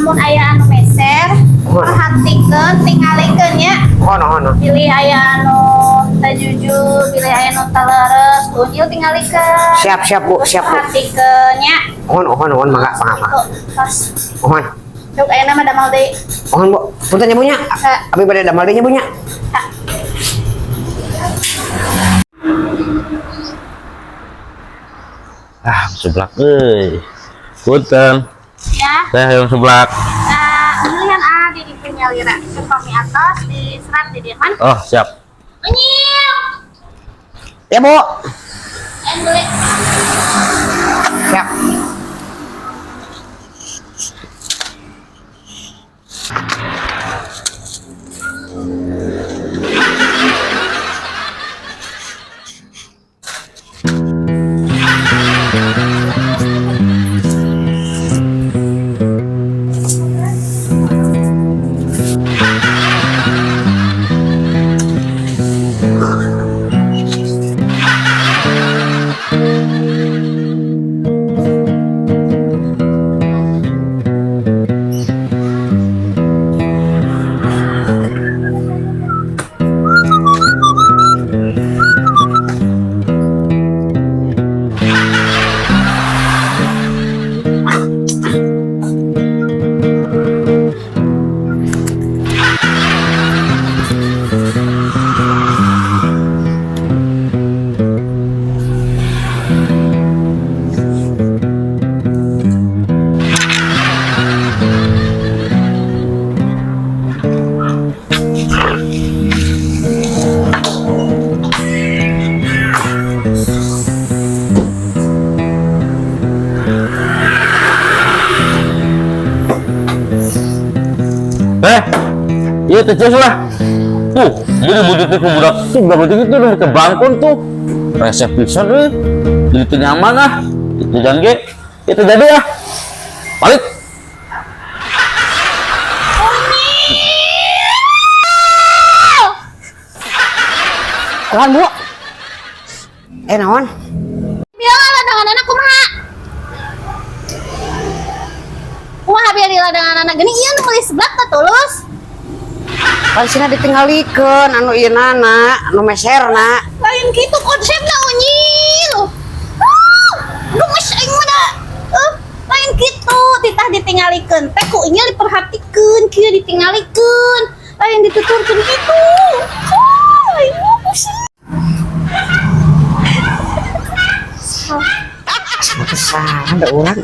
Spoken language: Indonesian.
lamun aya anu meser perhatikeun tingalikeun nya. Ono. Pilih aya anu teu jujur, pilih aya anu taleres, Unyil tingalikeun. Siap Bu, siap Bu. Perhatikeun nya. Mohon mangga. Pas. Mohon. Cuk aya nama damel deui. Mohon Bu, punten nya Bu nya. Abi bade damel deui nya Bu nya. Seblak euy. Punten. Ya. Teh yang seblak. Pemilihan A di penyalira. Kami atas di serat di dia kan. Oh, siap. Unyil. Ya Bu. Beli. Siap. Iya teh lah. Ini budak itu budak tuh berapa dikit tuh udah ke bangkon tuh. Resep pisan euy. Jadi nyaman ah. Itu jangan ge. Itu jadi ya. Balik. Kuhan Bu. Naon? Biar ladangan anak kumaha? Kumaha biar ladangan anak gini ieu nu meuli seblak teh tulus. Pansina ditinggalikeun anu ieu nana, anu meserna. Lain kitu konsepna Unyil. Gemes aing mah da. Lain kitu titah ditinggalikeun teh ku Unyil diperhatikeun kieu ditinggalikeun. Lain dituturkeun kitu. Lain pusing. Kesana ada orang